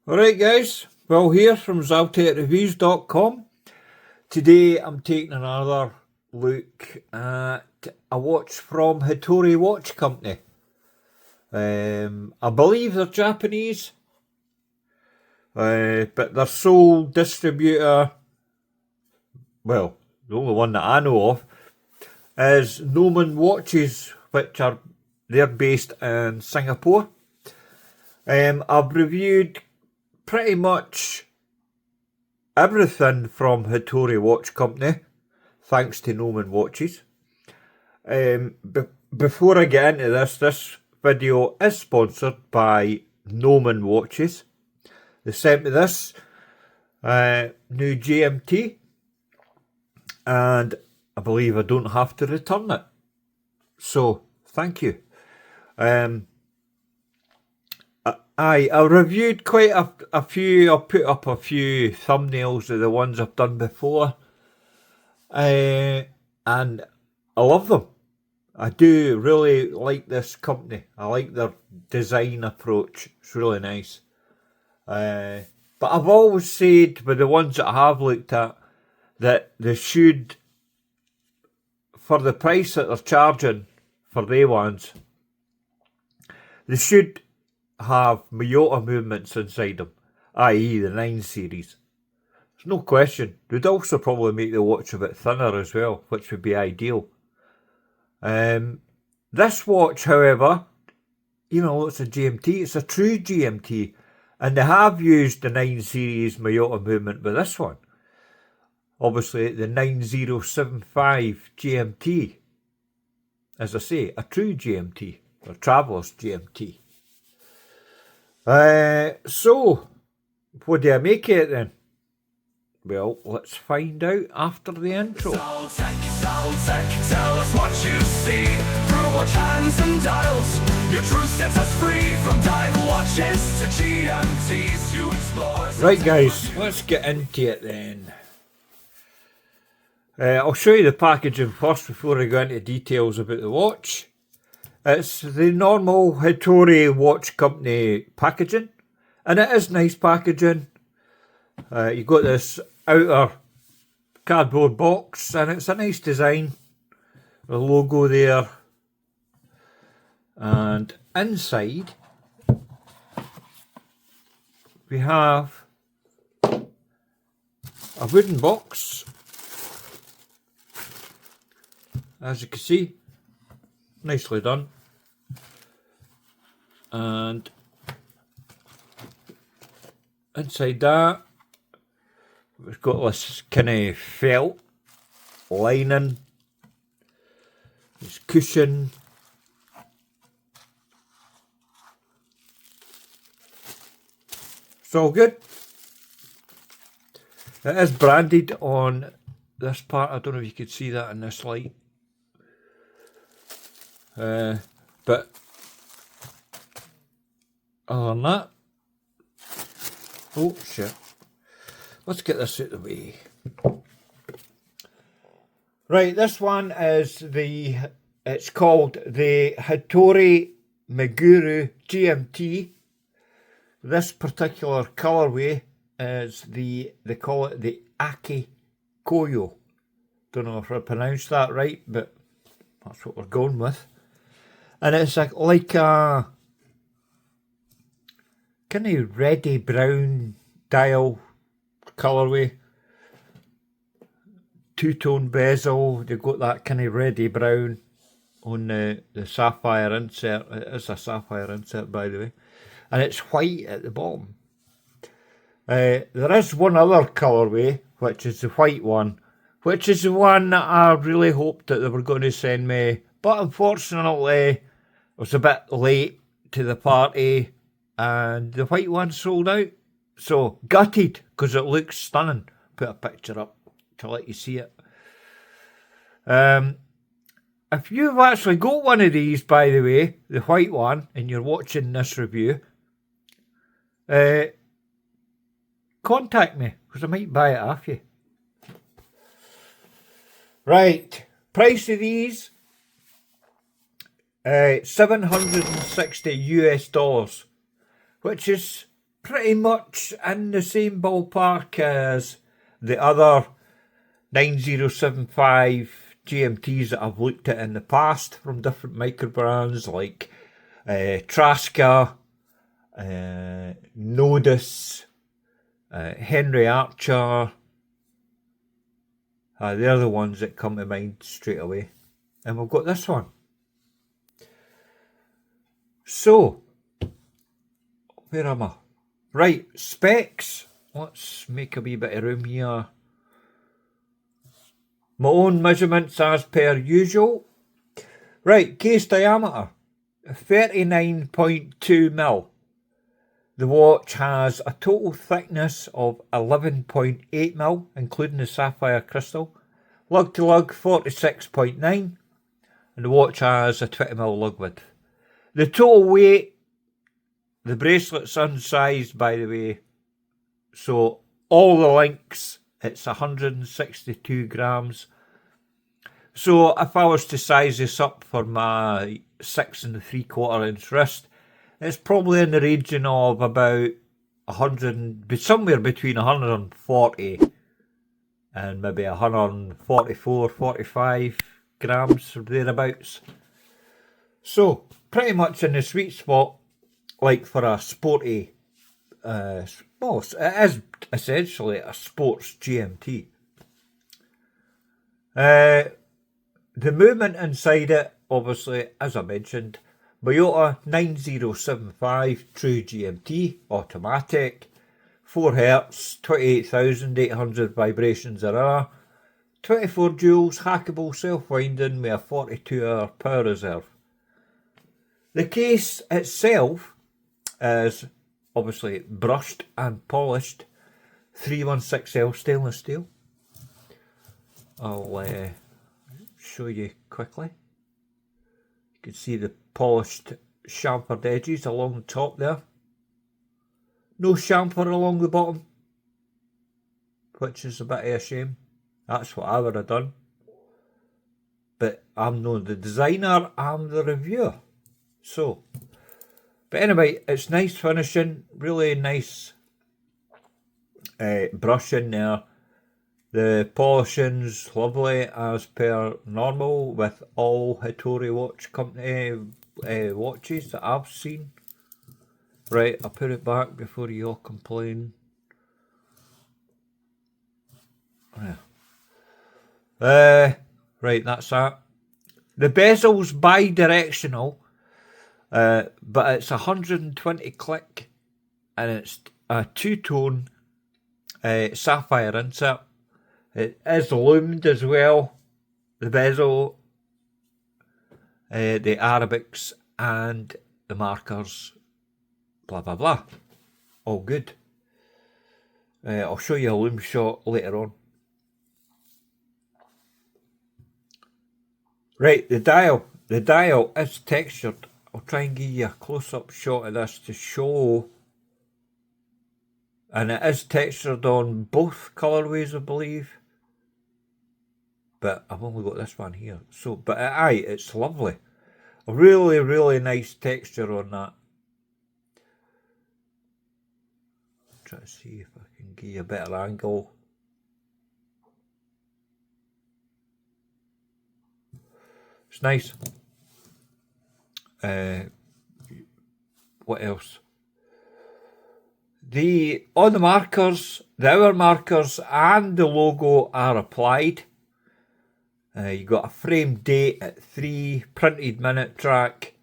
Alright guys, Will here from ZaltekReviews.com. Today I'm taking another look at a watch from Hitori Watch Company. I believe they're Japanese, but their sole distributor, well, the only one that I know of, is Nomon Watches, which they're based in Singapore. I've reviewed pretty much everything from Hitori Watch Company, thanks to Nomon Watches. Before I get into this video is sponsored by Nomon Watches. They sent me this new GMT, and I believe I don't have to return it. So, thank you. I reviewed quite a few. I'll put up a few thumbnails of the ones I've done before. And I love them. I do really like this company. I like their design approach. It's really nice. But I've always said, with the ones that I have looked at, that they should, for the price that they're charging for their ones, they should have Miyota movements inside them, i.e. the 9 series. There's no question. They'd also probably make the watch a bit thinner as well, which would be ideal. This watch, however, even though it's a GMT, it's a true GMT, and they have used the 9 series Miyota movement with this one. Obviously the 9075 GMT, as I say, a true GMT, a Traveller's GMT. So, what do I make it then? Well, let's find out after the intro. Zaltek, tell us what you see through watch hands and dials. Your truth sets us free from dive watches to GMTs. You explore. Right, guys, let's get into it then. I'll show you the packaging first before I go into details about the watch. It's the normal Hitori Watch Company packaging, and it is nice packaging. You've got this outer cardboard box, and it's a nice design. The logo there. And inside, we have a wooden box. As you can see, nicely done. And inside that, we've got this kind of felt lining, this cushion. It's all good. It is branded on this part. I don't know if you can see that in this light. But other than that, oh shit, let's get this out of the way. Right, this one is it's called the Hitori Meguro GMT. This particular colourway is they call it the Aki Koyo. Don't know if I pronounced that right, but that's what we're going with. And it's like a kind of reddy brown dial colourway. Two-tone bezel. They've got that kind of reddy brown on the sapphire insert. It is a sapphire insert, by the way. And it's white at the bottom. There is one other colourway, which is the white one, which is the one that I really hoped that they were going to send me. But unfortunately, I was a bit late to the party and the white one sold out. So, gutted, because it looks stunning. Put a picture up to let you see it. If you've actually got one of these, by the way, the white one, and you're watching this review, contact me, because I might buy it off you. Right, price of these, $760 US, which is pretty much in the same ballpark as the other 9075 GMTs that I've looked at in the past from different micro brands like Traska, Nodus, Henry Archer. They're the ones that come to mind straight away. And we've got this one. So, where am I? Right, specs. Let's make a wee bit of room here. My own measurements as per usual. Right, case diameter, 39.2mm. The watch has a total thickness of 11.8mm, including the sapphire crystal. Lug to lug, 46.9. And the watch has a 20mm lug width. The total weight, the bracelet's unsized by the way, so all the links, it's 162 grams. So if I was to size this up for my 6 3/4 inch wrist, it's probably in the region of about 100, somewhere between 140 and maybe 144, 45 grams or thereabouts. So pretty much in the sweet spot, like for a sporty, well, it is essentially a sports GMT. The movement inside it, obviously, as I mentioned, Toyota 9075 True GMT, automatic, 4Hz, 28,800 vibrations an hour, 24 joules, hackable, self-winding with a 42-hour power reserve. The case itself is obviously brushed and polished 316L stainless steel. I'll show you quickly. You can see the polished chamfered edges along the top there. No chamfer along the bottom, which is a bit of a shame. That's what I would have done. But I'm not the designer, I'm the reviewer. So, but anyway, it's nice finishing, really nice brushing there. The polishing's lovely as per normal with all Hitori Watch Company watches that I've seen. Right, I'll put it back before you all complain. Right, that's that. The bezel's bi-directional, but it's 120 click and it's a two-tone sapphire insert. It is loomed as well, the bezel, the Arabics and the markers, blah blah blah, all good. I'll show you a loom shot later on. Right, the dial is textured. I'll try and give you a close-up shot of this to show. And it is textured on both colourways, I believe. But I've only got this one here. So, but aye, it's lovely. A really, really nice texture on that. Try to see if I can give you a better angle. It's nice. What else? On the markers, the hour markers and the logo are applied. You got a frame date at 3, printed minute track,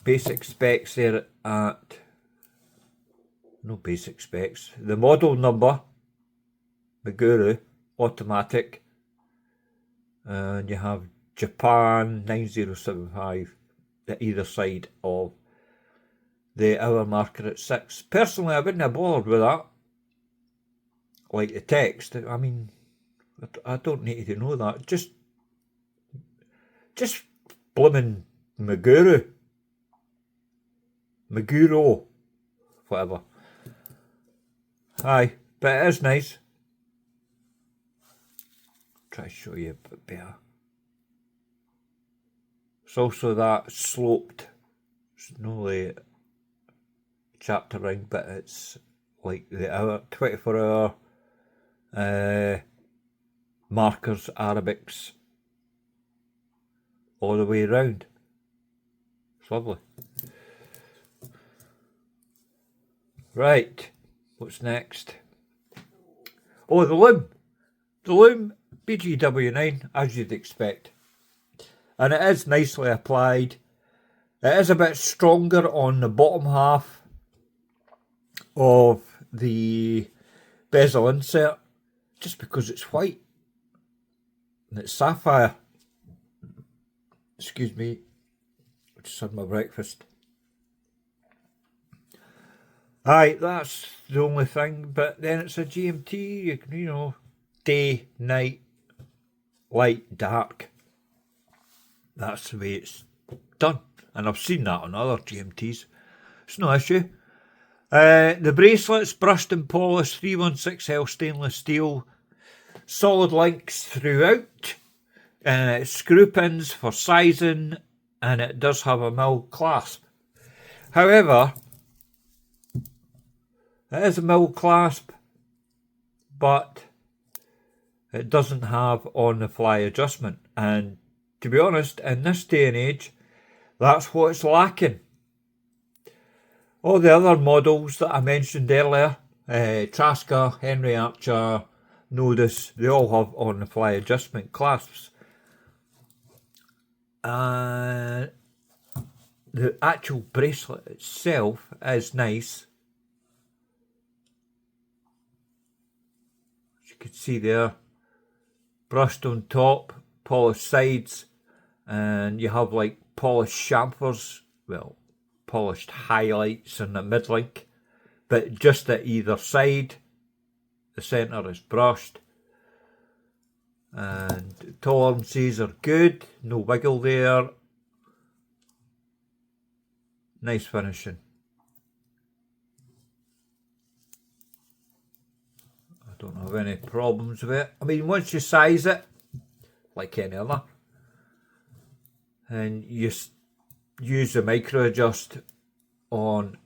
basic specs there at, no basic specs, the model number, Meguro, automatic, and you have Japan 9075 at either side of the hour marker at 6. Personally, I wouldn't have bothered with that, like the text. I mean, I don't need to know that. Just blimmin' Meguro, whatever. Aye, but it is nice. Try to show you a bit better. It's also that sloped. It's no like chapter ring, but it's like the hour 24-hour markers, Arabics all the way around. It's lovely. Right, what's next? Oh, the loom. The loom BGW9, as you'd expect. And it is nicely applied. It is a bit stronger on the bottom half of the bezel insert, just because it's white and it's sapphire. Excuse me, I just had my breakfast. Aye, that's the only thing, but then it's a GMT, you can, you know, day, night, light, dark. That's the way it's done. And I've seen that on other GMTs. It's no issue. The bracelets, brushed and polished, 316L stainless steel. Solid links throughout. Screw pins for sizing. And it does have a mill clasp. However, it is a mill clasp, but it doesn't have on-the-fly adjustment. And to be honest, in this day and age, that's what's lacking. All the other models that I mentioned earlier, Trasker, Henry Archer, Nodus, they all have on-the-fly adjustment clasps. The actual bracelet itself is nice. As you can see there, brushed on top, polished sides, and you have like polished chamfers, well, polished highlights in the mid-link, but just at either side. The centre is brushed, and tolerances are good, no wiggle there. Nice finishing. I don't have any problems with it. I mean, once you size it, like any other, and you use the micro adjust on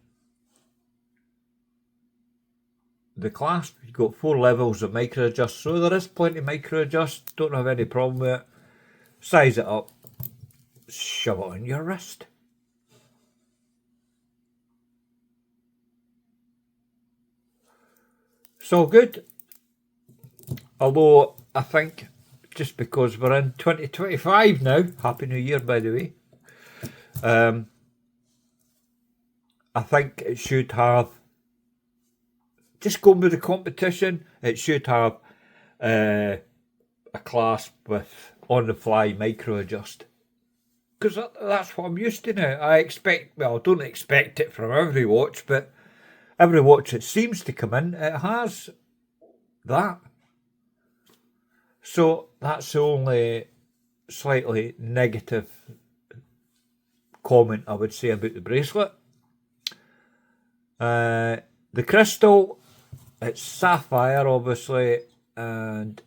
the clasp, you've got 4 levels of micro adjust, so there is plenty of micro adjust. Don't have any problem with it. Size it up, shove it on your wrist. It's all good. Although I think, just because we're in 2025 now, Happy New Year by the way, I think it should have, just going with the competition, it should have a clasp with on-the-fly micro adjust. Because that's what I'm used to now. I don't expect it from every watch, but every watch that seems to come in, it has that. So that's the only slightly negative comment I would say about the bracelet. The crystal, it's sapphire obviously, and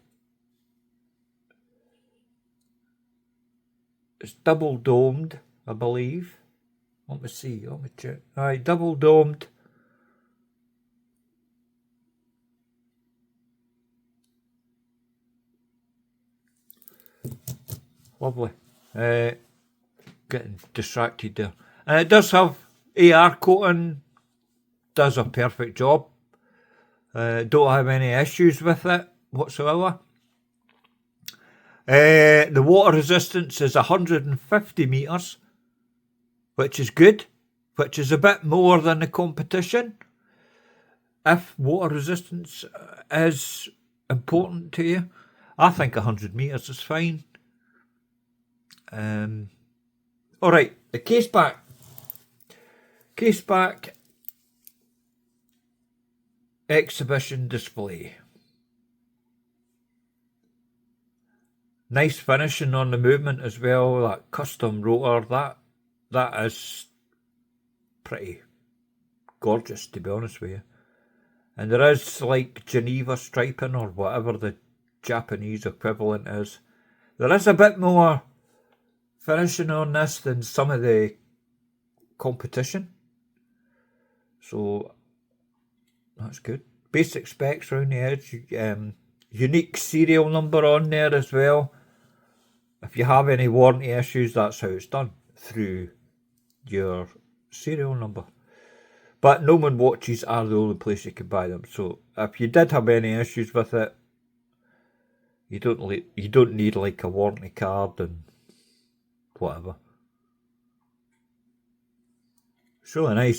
it's double domed, I believe. Let me see, let me check. Alright, double domed. Lovely. Getting distracted there. And it does have AR coating. Does a perfect job. Don't have any issues with it whatsoever. The water resistance is 150 metres, which is good, which is a bit more than the competition. If water resistance is important to you, I think 100 metres is fine. Alright, the case back. Case back exhibition display. Nice finishing on the movement as well, that custom rotor, that is pretty gorgeous to be honest with you. And there is like Geneva striping or whatever the Japanese equivalent is. There is a bit more finishing on this than some of the competition. So that's good. Basic specs around the edge. Unique serial number on there as well. If you have any warranty issues, that's how it's done, through your serial number. But Noman watches are the only place you can buy them. So if you did have any issues with it, you don't need like a warranty card and whatever. It's really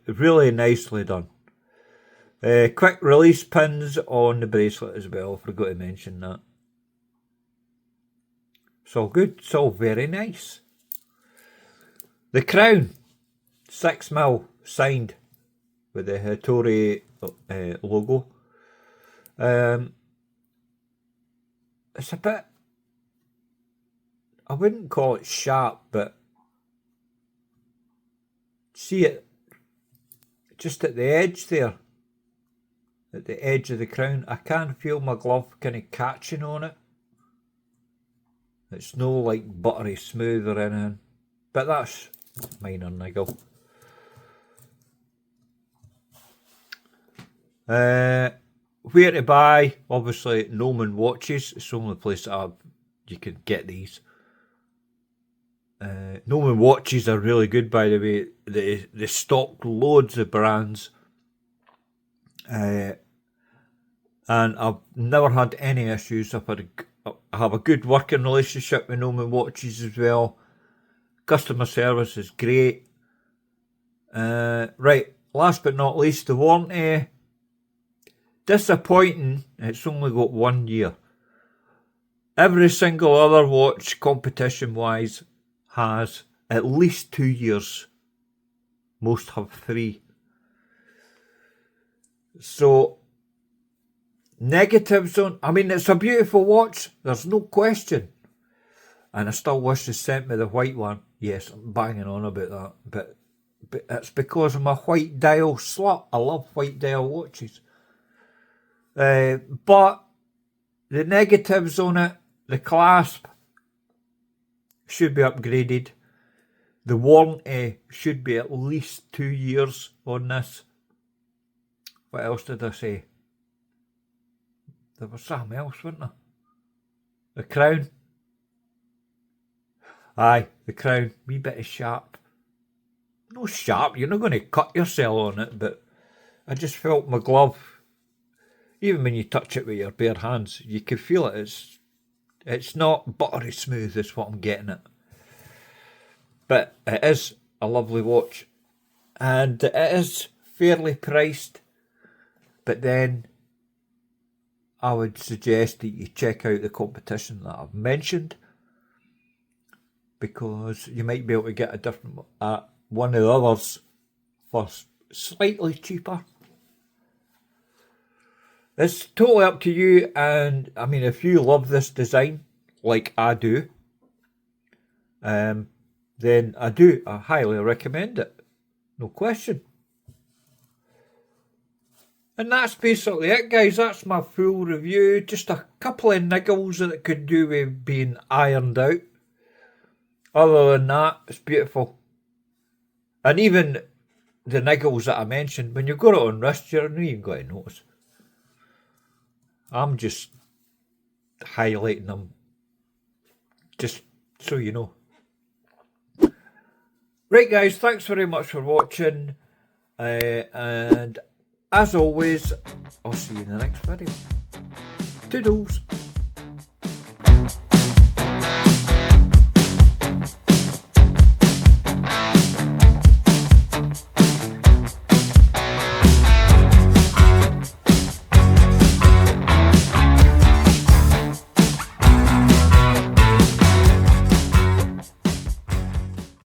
really nicely done. Quick release pins on the bracelet as well, forgot to mention that. It's all good, it's all very nice. The crown, 6mm, signed with the Hitori logo. It's a bit, I wouldn't call it sharp, but see it just at the edge there, at the edge of the crown. I can feel my glove kind of catching on it. It's no like buttery smooth or anything, but that's minor niggle. Where to buy? Obviously Noman Watches. It's the only place that you can get these. Noman Watches are really good, by the way. They stock loads of brands. And I've never had any issues. I have a good working relationship with Noman Watches as well. Customer service is great. Right, last but not least, the warranty. Disappointing, it's only got 1 year. Every single other watch, competition wise, has at least 2 years. Most have 3. So, negatives on, I mean, it's a beautiful watch, there's no question. And I still wish they sent me the white one. Yes, I'm banging on about that. But it's because I'm a white dial slut. I love white dial watches. But the negatives on it, the clasp should be upgraded. The warranty should be at least 2 years on this. What else did I say? There was something else, wasn't there? The crown. Aye, the crown. Wee bit of sharp. No sharp, you're not going to cut yourself on it, but I just felt my glove, even when you touch it with your bare hands, you can feel it. It's not buttery smooth, is what I'm getting at. But it is a lovely watch. And it is fairly priced. But then I would suggest that you check out the competition that I've mentioned, because you might be able to get a different one of the others for slightly cheaper. It's totally up to you, and I mean, if you love this design like I do, then I highly recommend it, no question. And that's basically it, guys. That's my full review. Just a couple of niggles that it could do with being ironed out. Other than that, it's beautiful. And even the niggles that I mentioned, when you've got it on wrist, you're not even going to notice. I'm just highlighting them, just so you know. Right, guys, thanks very much for watching. And as always, I'll see you in the next video. Toodles.